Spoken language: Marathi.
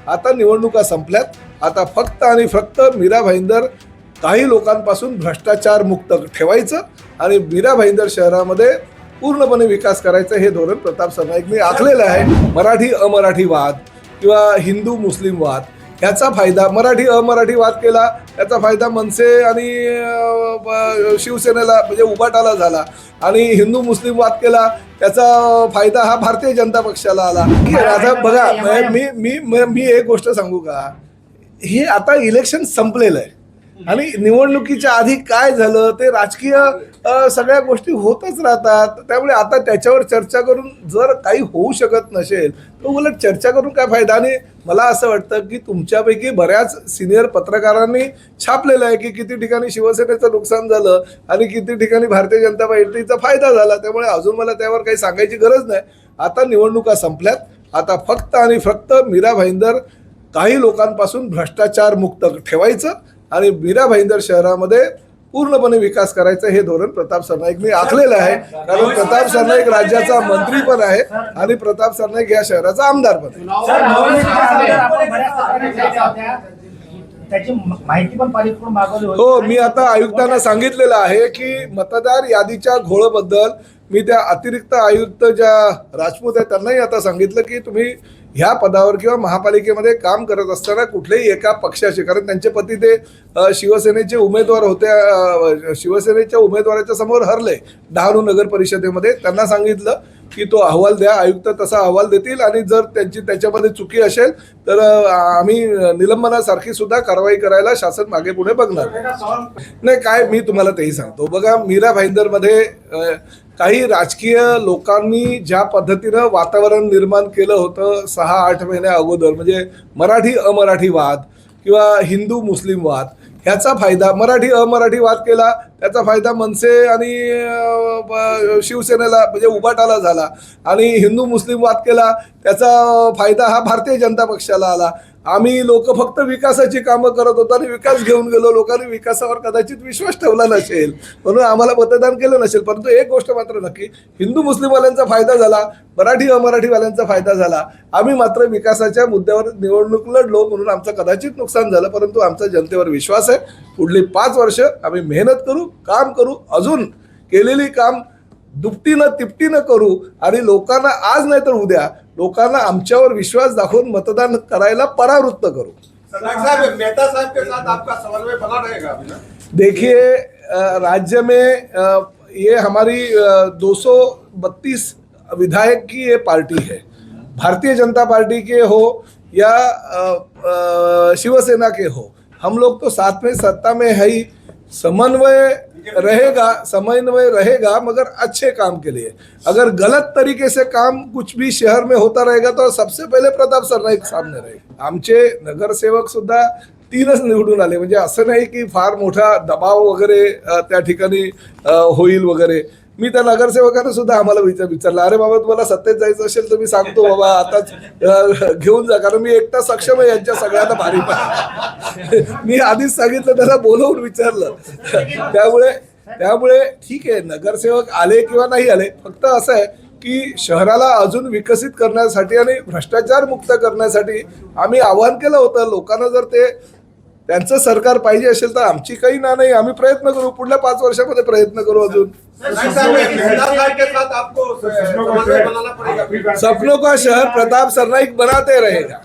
आता निवडणुका संपल्यात. आता फक्त आणि फक्त मीरा भाईंदर काही लोकांपासून भ्रष्टाचार मुक्त ठेवायचं आणि मीरा भाईंदर शहरामध्ये पूर्णपणे विकास करायचा हे धोरण प्रताप सरनाईकने आखलेलं आहे. मराठी अमराठी वाद किंवा हिंदू मुस्लिम वाद ह्याचा फायदा मराठी अमराठी वाद केला, त्याचा फायदा मनसे आणि शिवसेनेला म्हणजे उभाटाला झाला आणि हिंदू मुस्लिम वाद केला त्याचा फायदा हा भारतीय जनता पक्षाला आला. आता बघा मी मी मी एक गोष्ट सांगू का, हे आता इलेक्शन संपलेलं आहे आणि निवडणुकीच्या आधी काय झालं ते राजकीय सगळ्या गोष्टी होतच राहतात. त्यामुळे आता त्याच्यावर चर्चा करून जर काही होऊ शकत नसेल तर उलट चर्चा करून काय फायदा. आणि मला असं वाटतं की तुमच्यापैकी बऱ्याच सिनियर पत्रकारांनी छापलेलं आहे की किती ठिकाणी शिवसेनेचं नुकसान झालं आणि किती ठिकाणी भारतीय जनता पार्टीचा फायदा झाला. त्यामुळे अजून मला त्यावर काही सांगायची गरज नाही. आता निवडणुका संपल्यात. आता फक्त आणि फक्त मीरा भाईंदर काही लोकांपासून भ्रष्टाचार मुक्त ठेवायचं आणि मीरा भाईंदर शहरामध्ये पूर्णपणे विकास करायचं हे धोरण प्रताप सरनाईकने आखलेलं आहे. कारण प्रताप सरनाईक राज्याचा मंत्री पण आहे आणि प्रताप सरनाईक या शहराचा आमदार पण आहे. हो, मी आता आयुक्तांना सांगितलेलं आहे की मतदार यादीच्या घोळबद्दल मी त्या अतिरिक्त आयुक्त ज्या राजपूत आहेत त्यांनाही आता सांगितलं की तुम्ही ह्या पदावर किंवा महापालिकेमध्ये काम करत असताना कुठल्याही एका पक्षाचे, कारण त्यांचे पती ते शिवसेनेचे उमेदवार होते, शिवसेनेच्या उमेदवाराच्या समोर हरले डहाणू नगर परिषदेमध्ये, त्यांना सांगितलं की तो अहवाल द्या. आयुक्त तसा अहवाल देतील आणि जर त्याच्यामध्ये चुकी असेल तर आम्ही निलंबनासारखी सुद्धा कारवाई करायला शासन मागे पुढे बघणार नाही. काय मी तुम्हाला तेही सांगतो, बघा मीरा भाईंदरमध्ये काही राजकीय लोकांनी ज्या पद्धतीनं वातावरण निर्माण केलं होतं 6-8 महिन्या अगोदर, म्हणजे मराठी अमराठी वाद किंवा हिंदू मुस्लिम वाद ह्याचा फायदा मराठी अमराठी वाद केला, त्याचा फायदा मनसे आणि शिवसेनेला म्हणजे उभाटाला झाला आणि हिंदू मुस्लिम वाद केला त्याचा फायदा हा भारतीय जनता पक्षाला आला. आम्ही लोक फक्त विकासाची कामं करत होतो आणि विकास घेऊन गेलो. लोकांनी विकासावर कदाचित विश्वास ठेवला नसेल म्हणून आम्हाला मतदान केलं नसेल. परंतु एक गोष्ट मात्र नक्की, हिंदू मुस्लिमवाल्यांचा फायदा झाला, मराठी अमराठीवाल्यांचा फायदा झाला. आम्ही मात्र विकासाच्या मुद्द्यावर निवडणूक लढलो म्हणून आमचं कदाचित नुकसान झालं. परंतु आमचा जनतेवर विश्वास आहे. पुढली 5 वर्ष आम्ही मेहनत करू, काम करू, अजून केलेली काम दुपटीनं तिपटीनं करू आणि लोकांना आज नाही तर उद्या लोकांना आमच्यावर विश्वास दाखवून मतदान करायला परावृत्त करू. मेहता साहब के साथ आपका समन्वय बना रहेगा? देखिए, राज्य में ये हमारी 232 विधायक की ये पार्टी है. भारतीय जनता पार्टी के हो या शिवसेना के हो, हम लोग तो साथ में सत्ता में है ही. समन्वय रहेगा मगर अच्छे काम के लिए. अगर गलत तरीके से काम कुछ भी शहर में होता रहेगा तो सबसे पहले प्रताप सरनाईक सामने रहेगा. आमचे नगरसेवक सुद्धा 3च निवडून आले, म्हणजे असं नाही की फार मोठा दबाव वगैरे त्या ठिकाणी होईल वगैरे. मी त्या नगरसेवकांना सुद्धा आम्हाला विचारलं, अरे बाबा तुम्हाला सत्तेत जायचं असेल तर मी सांगतो बाबा आताच घेऊन जा, कारण मी एकटा सक्षम आहे यांच्या सगळ्यांना भारी पाहिजे. मी आधीच सांगितलं, त्याला बोलवून विचारलं. त्यामुळे ठीक आहे, नगरसेवक आले किंवा नाही आले, फक्त असं आहे की शहराला अजून विकसित करण्यासाठी आणि भ्रष्टाचार मुक्त करण्यासाठी आम्ही आवाहन केलं होतं. लोकांना जर त्यांचं सरकार पाहिजे असेल तर आमची काही ना नाही, आम्ही प्रयत्न करू, पुढल्या 5 वर्षामध्ये प्रयत्न करू. अजून सपनों का शहर प्रताप सरनाईक बनाते रहेगा.